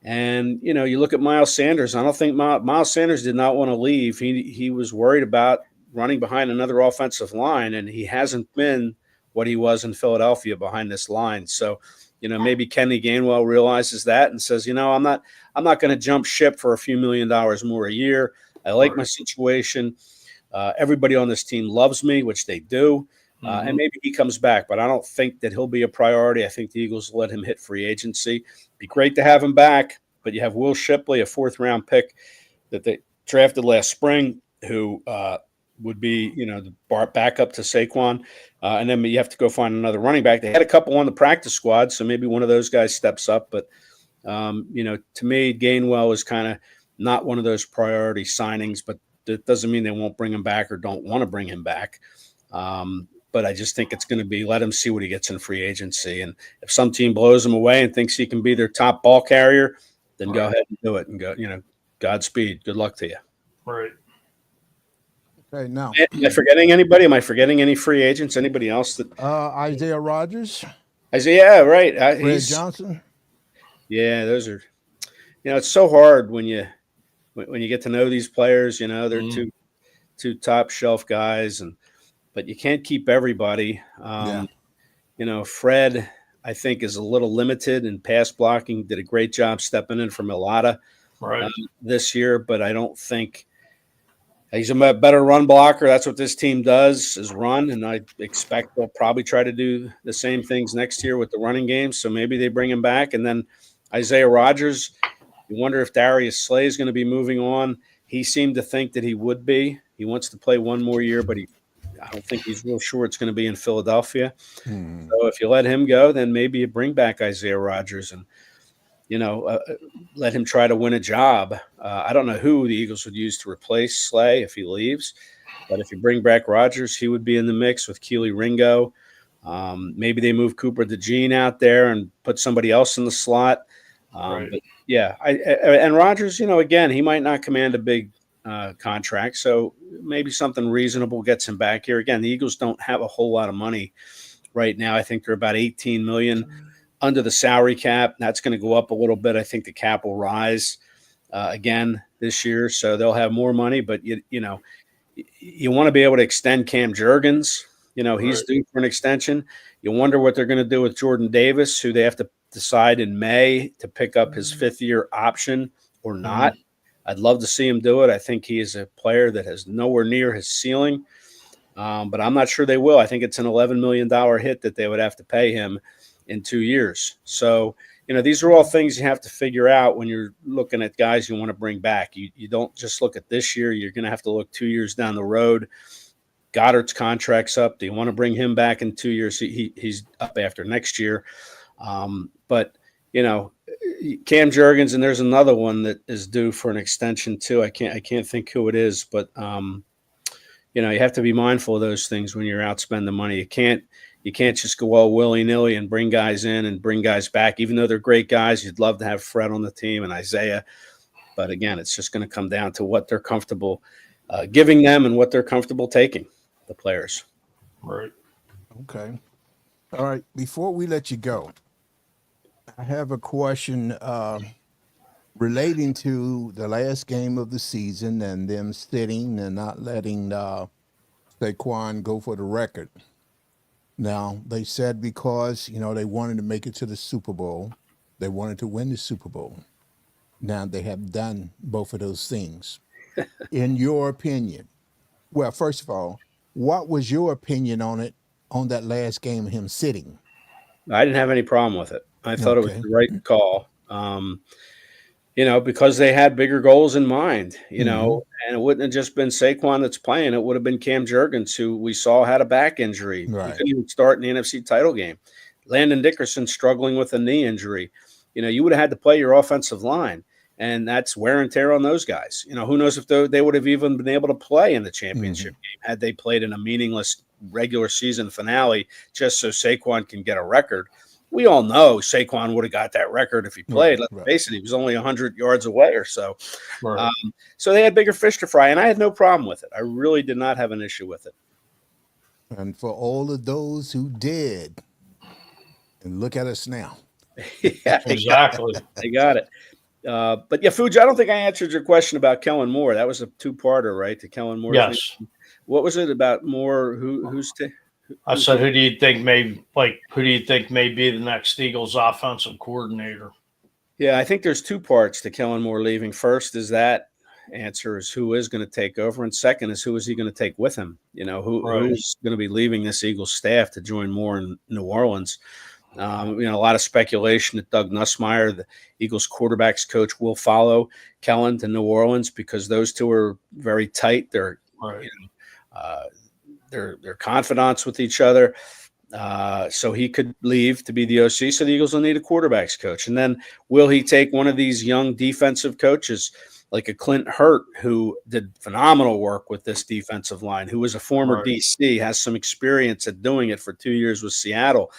And, you look at Miles Sanders. I don't think Miles Sanders did not want to leave. He was worried about running behind another offensive line, and he hasn't been what he was in Philadelphia behind this line. So, maybe Kenny Gainwell realizes that and says, I'm not going to jump ship for a few $1 million more a year. I like my situation. Everybody on this team loves me, which they do. And maybe he comes back, but I don't think that he'll be a priority. I think the Eagles will let him hit free agency. Be great to have him back, but you have Will Shipley, a 4th-round pick that they drafted last spring, who would be, the backup to Saquon. And then you have to go find another running back. They had a couple on the practice squad, so maybe one of those guys steps up. But, to me, Gainwell is kind of not one of those priority signings, but that doesn't mean they won't bring him back or don't want to bring him back. But I just think it's going to be let him see what he gets in free agency. And if some team blows him away and thinks he can be their top ball carrier, then go ahead and do it and go, Godspeed. Good luck to you. Right. Okay, now. Am I forgetting anybody? Am I forgetting any free agents? Anybody else that Isaiah Rodgers? Isaiah, right. Fred Johnson? Yeah, those are, it's so hard when you get to know these players, they're two top shelf guys, but you can't keep everybody. Fred, I think, is a little limited in pass blocking. Did a great job stepping in for Milata this year, but I don't think he's a better run blocker. That's what this team does, is run, and I expect they'll probably try to do the same things next year with the running game, so maybe they bring him back. And then Isaiah Rodgers, you wonder if Darius Slay is going to be moving on. He seemed to think that he would be. He wants to play one more year, but I don't think he's real sure it's going to be in Philadelphia. So if you let him go, then maybe you bring back Isaiah Rodgers and, let him try to win a job. I don't know who the Eagles would use to replace Slay if he leaves, but if you bring back Rodgers, he would be in the mix with Keely Ringo. Maybe they move Cooper DeJean out there and put somebody else in the slot. But yeah, and Rodgers, again, he might not command a big contract, so maybe something reasonable gets him back here. Again, the Eagles don't have a whole lot of money right now. I think they're about $18 million under the salary cap. That's going to go up a little bit. I think the cap will rise again this year, so they'll have more money. But you want to be able to extend Cam Jurgens. He's due for an extension. You wonder what they're going to do with Jordan Davis, who they have to decide in May to pick up his 5th-year option or not. I'd love to see him do it. I think he is a player that has nowhere near his ceiling, but I'm not sure they will. I think it's an $11 million hit that they would have to pay him in 2 years. So, these are all things you have to figure out when you're looking at guys you want to bring back. You don't just look at this year. You're going to have to look 2 years down the road. Goddard's contract's up. Do you want to bring him back in 2 years? He's up after next year. But, Cam Jurgens, and there's another one that is due for an extension too. I can't think who it is, but you have to be mindful of those things when you're out spending money. You can't just go all willy-nilly and bring guys in and bring guys back, even though they're great guys. You'd love to have Fred on the team and Isaiah, but again, it's just going to come down to what they're comfortable giving them and what they're comfortable taking, the players. Right. Okay. All right. Before we let you go, I have a question relating to the last game of the season and them sitting and not letting Saquon go for the record. Now, they said because, they wanted to make it to the Super Bowl. They wanted to win the Super Bowl. Now, they have done both of those things. In your opinion, well, first of all, what was your opinion on it, on that last game of him sitting? I didn't have any problem with it. I thought it was the right call, because they had bigger goals in mind, and it wouldn't have just been Saquon that's playing. It would have been Cam Jurgens, who we saw had a back injury. Right. He couldn't even start in the NFC title game. Landon Dickerson struggling with a knee injury. You would have had to play your offensive line, and that's wear and tear on those guys. Who knows if they would have even been able to play in the championship game had they played in a meaningless regular season finale just so Saquon can get a record. we all know Saquon would have got that record if he played. Let's Right. face it, he was only 100 yards away or so. Right. So they had bigger fish to fry, and I had no problem with it. I really did not have an issue with it. And for all of those who did, and look at us now. Yeah, Exactly. they got it. But yeah, Fuji, I don't think I answered your question about Kellen Moore. That was a two-parter, right? To Kellen Moore. Yes. What was it about Moore? I said, who do you think may be the next Eagles offensive coordinator? Yeah, I think there's two parts to Kellen Moore leaving. First is that answer is who is going to take over, and second is who is he going to take with him? You know, who's going to be leaving this Eagles staff to join Moore in New Orleans? A lot of speculation that Doug Nussmeier, the Eagles quarterbacks coach, will follow Kellen to New Orleans because those two are very tight. They're they're confidants with each other. So he could leave to be the OC. So the Eagles will need a quarterbacks coach. And then will he take one of these young defensive coaches like a Clint Hurt, who did phenomenal work with this defensive line, who was a former DC, has some experience at doing it for 2 years with Seattle.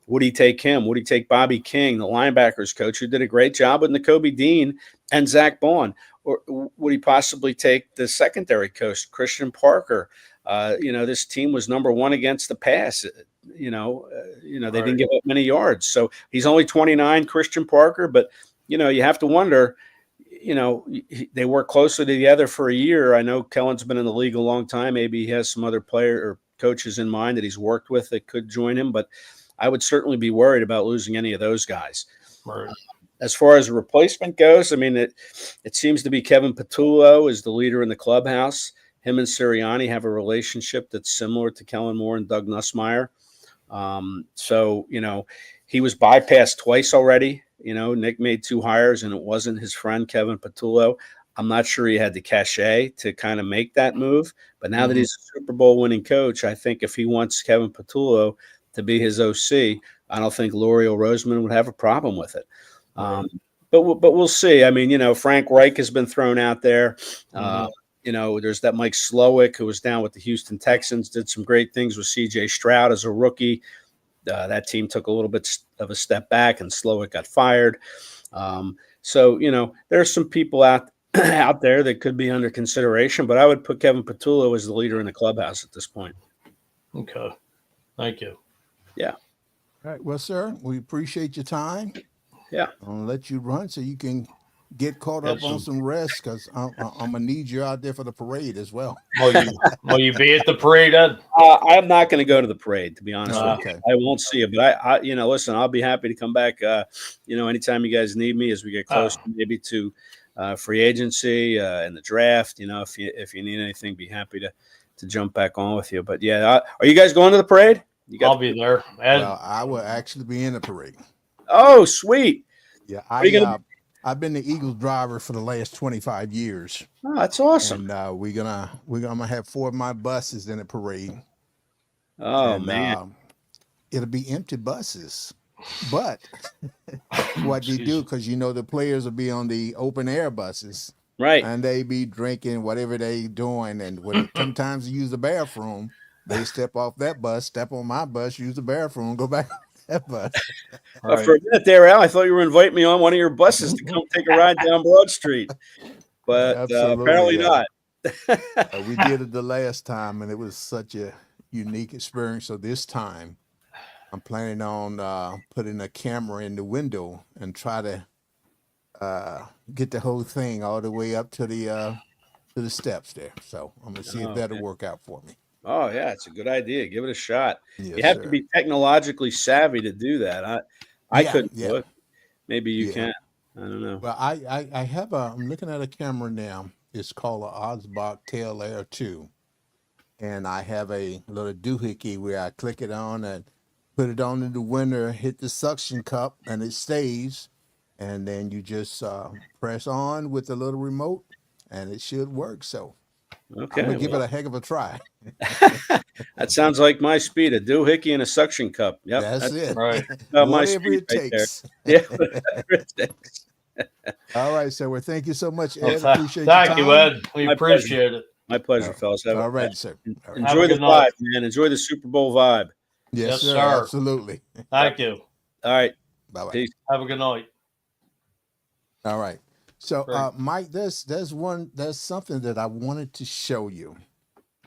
Would he take him? Would he take Bobby King, the linebackers coach, who did a great job with Nakobe Dean and Zach Bond? Or would he possibly take the secondary coach, Christian Parker? This team was number one against the pass. They didn't give up many yards. So he's only 29, Christian Parker. But, you have to wonder, they work closely together for a year. I know Kellen's been in the league a long time. Maybe he has some other player or coaches in mind that he's worked with that could join him. But I would certainly be worried about losing any of those guys. Right. As far as a replacement goes, I mean, it seems to be Kevin Patullo is the leader in the clubhouse. Him and Sirianni have a relationship that's similar to Kellen Moore and Doug Nussmeier. He was bypassed twice already. Nick made 2 hires, and it wasn't his friend Kevin Patullo. I'm not sure he had the cachet to kind of make that move. But now that he's a Super Bowl winning coach, I think if he wants Kevin Patullo to be his OC, I don't think L'Oreal Roseman would have a problem with it. But we'll see. I mean, Frank Reich has been thrown out there. There's that Mike Slowick, who was down with the Houston Texans, did some great things with C.J. Stroud as a rookie. That team took a little bit of a step back, and Slowick got fired. There's some people out there that could be under consideration, but I would put Kevin Patullo as the leader in the clubhouse at this point. Okay. Thank you. Yeah. All right. Well, sir, we appreciate your time. Yeah. I'm going to let you run so you can get caught up on some rest, because I'm going to need you out there for the parade as well. Will you be at the parade, Ed? I'm not going to go to the parade, to be honest with you. Okay. I won't see it, but I listen, I'll be happy to come back, anytime you guys need me as we get close maybe to free agency and the draft. If you need anything, be happy to jump back on with you. But yeah, are you guys going to the parade? I'll be there. Ed? Well, I will actually be in the parade. Oh, sweet. Yeah, I've been the Eagles driver for the last 25 years. Oh, that's awesome. And we're gonna have 4 of my buses in the parade. Oh, man. It'll be empty buses, but what they do, because the players will be on the open air buses, Right. and they be drinking whatever they doing, and when sometimes they use the bathroom, they step off that bus, step on my bus, use the bathroom, go back on that bus. For a minute there, Al, I thought you were inviting me on one of your buses to come take a ride down Broad Street, but apparently not. We did it the last time, and it was such a unique experience. So this time, I'm planning on putting a camera in the window and try to get the whole thing all the way up to the steps there. So I'm gonna see if that'll work out for me. Oh yeah, it's a good idea. Give it a shot. Yes, you have sir. to be technologically savvy to do that. I couldn't do it. Maybe you can. I don't know. Well, I have I'm looking at a camera now. It's called an Osbach Tail Air 2. And I have a little doohickey where I click it on and put it on in the winter, hit the suction cup, and it stays. And then you just press on with the little remote, and it should work. So Okay. I'm going to give it a heck of a try. That sounds like my speed, a doohickey and a suction cup. Yep. That's it. Right. About my Whatever speed it right takes. there. Yeah, whatever it takes. All right, sir. Well, thank you so much, Ed. Well, Appreciate thank your you, time. Ed. We My appreciate it. My pleasure, fellas. All right, sir. All right. Have Enjoy a the good night. vibe, man. Enjoy the Super Bowl vibe. Yes, Yes, sir. sir. Absolutely. Thank you. All right. Bye-bye. Peace. Have a good night. All right. So, Great. Mike, there's something that I wanted to show you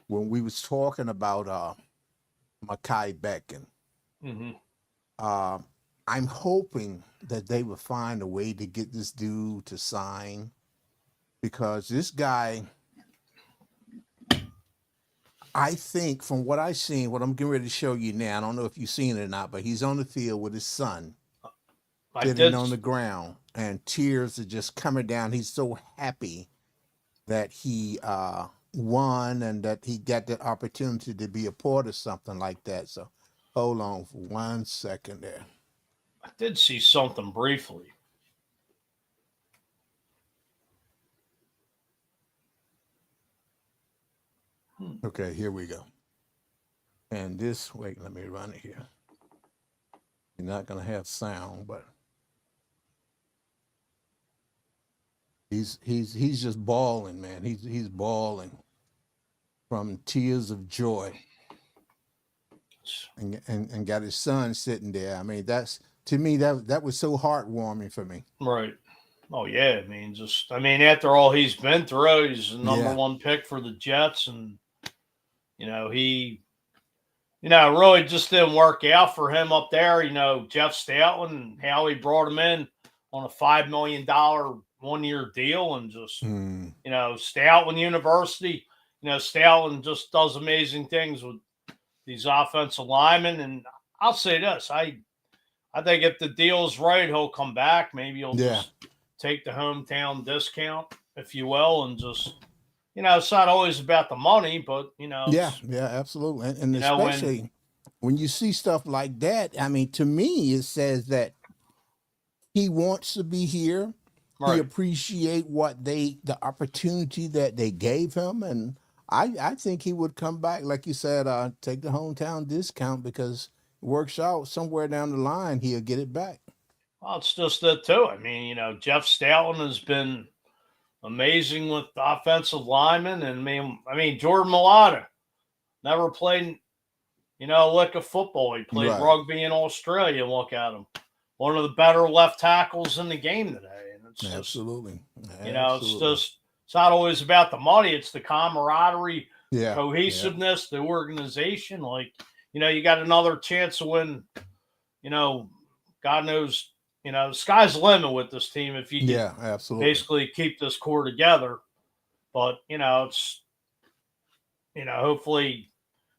when we was talking about Mekhi Becton. Mm-hmm. I'm hoping that they will find a way to get this dude to sign, because this guy, I think from what I've seen, what I'm getting ready to show you now, I don't know if you've seen it or not, but he's on the field with his son sitting on the ground, and tears are just coming down. He's so happy that he won and that he got the opportunity to be a part of something like that. So hold on for 1 second there. I did see something briefly. Okay, here we go. And this, wait, let me run it here. You're not going to have sound, but he's just bawling, man. He's bawling from tears of joy, and got his son sitting there. I mean, that's, to me, that was so heartwarming for me. Right. Oh yeah. I mean, after all he's been through, he's the number one pick for the Jets, and he really just didn't work out for him up there. Jeff Stoutland, how he brought him in on a $5 million 1-year deal, and just Stoutland University. Stoutland just does amazing things with these offensive linemen. And I'll say this: I think if the deal's right, he'll come back. Maybe he'll just take the hometown discount, if you will, and just. It's not always about the money, but yeah, absolutely, and especially when you see stuff like that. I mean, to me, it says that he wants to be here. Right. He appreciate the opportunity that they gave him, and I think he would come back, like you said, take the hometown discount, because it works out somewhere down the line, he'll get it back. Well, it's just that too. I mean, Jeff Stoutland has been amazing with the offensive linemen, and I mean Jordan Mailata never played, a lick of football. He played rugby in Australia. Look at him, one of the better left tackles in the game today. And it's absolutely, it's not always about the money. It's the camaraderie, cohesiveness, the organization. Like, you got another chance to win. God knows. The sky's the limit with this team if you can absolutely basically keep this core together. But, it's, hopefully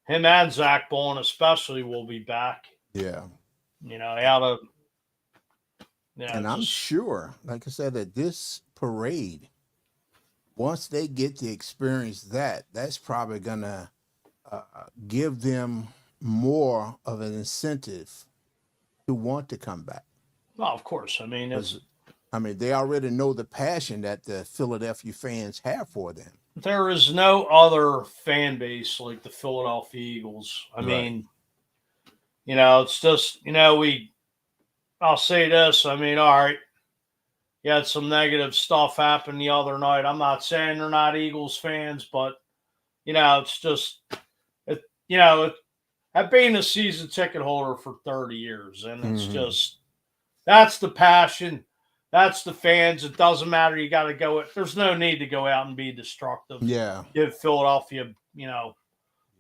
him and Zach Bowen especially will be back. Yeah. Out of. And I'm sure, like I said, that this parade, once they get to experience that's probably going to give them more of an incentive to want to come back. Well, of course. I mean, they already know the passion that the Philadelphia fans have for them. There is no other fan base like the Philadelphia Eagles. I mean, it's just, I'll say this. I mean, all right, you had some negative stuff happen the other night. I'm not saying they're not Eagles fans, but, it's just, I've been a season ticket holder for 30 years, and it's just, that's the passion. That's the fans. It doesn't matter. You got to go. There's no need to go out and be destructive. Yeah. Give Philadelphia,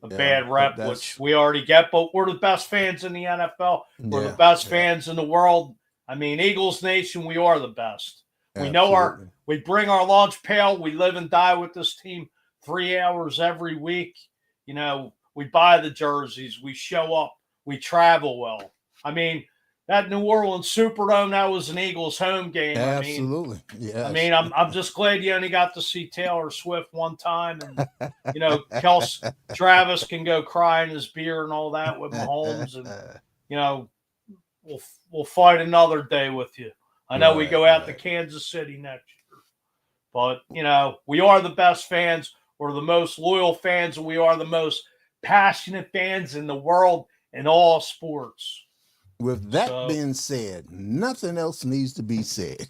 a bad rep, which we already get, but we're the best fans in the NFL. We're the best fans in the world. I mean, Eagles Nation, we are the best. We know we bring our lunch pail. We live and die with this team 3 hours every week. We buy the jerseys. We show up. We travel well. I mean, that New Orleans Superdome, that was an Eagles home game. Absolutely. I mean, I'm just glad you only got to see Taylor Swift one time. And, Travis can go cry in his beer and all that with Mahomes. And, we'll fight another day with you. I know we go out to Kansas City next year. But, we are the best fans. We're the most loyal fans. And we are the most passionate fans in the world in all sports. With that being said, nothing else needs to be said.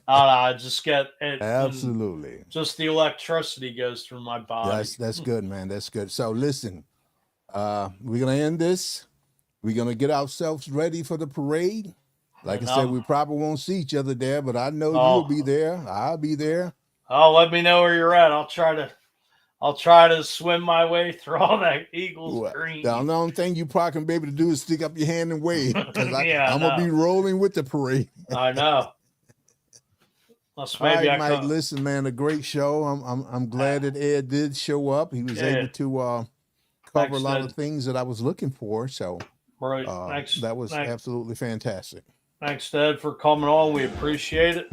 I just get it. Absolutely. Just the electricity goes through my body. That's good, man. That's good. So listen, we're going to end this. We're going to get ourselves ready for the parade. Like I said, we probably won't see each other there, but I know you'll be there. I'll be there. Oh, let me know where you're at. I'll try to swim my way through all that Eagles green. The only thing you probably can be able to do is stick up your hand and wave. Because I'm going to be rolling with the parade. I know. Maybe Mike, listen, man, a great show. I'm glad that Ed did show up. He was able to cover a lot of things that I was looking for. So that was absolutely fantastic. Thanks, Ed, for coming on. We appreciate it.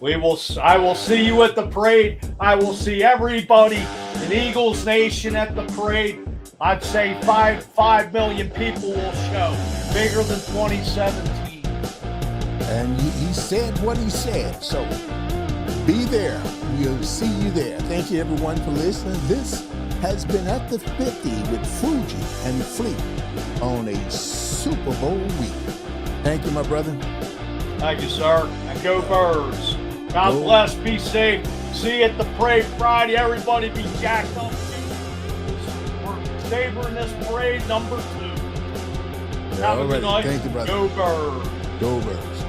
I will see you at the parade. I will see everybody in Eagles Nation at the parade. I'd say 5 million people will show. Bigger than 2017. And he said what he said. So be there. We'll see you there. Thank you, everyone, for listening. This has been At the 50 with Fuji and Fleet on a Super Bowl week. Thank you, my brother. Thank you, sir. And go Birds. God bless. Be safe. See you at the parade Friday. Everybody be jacked up. We're savoring this parade number 2. Have a good night. Thank you, brother. Go Birds. Go Birds.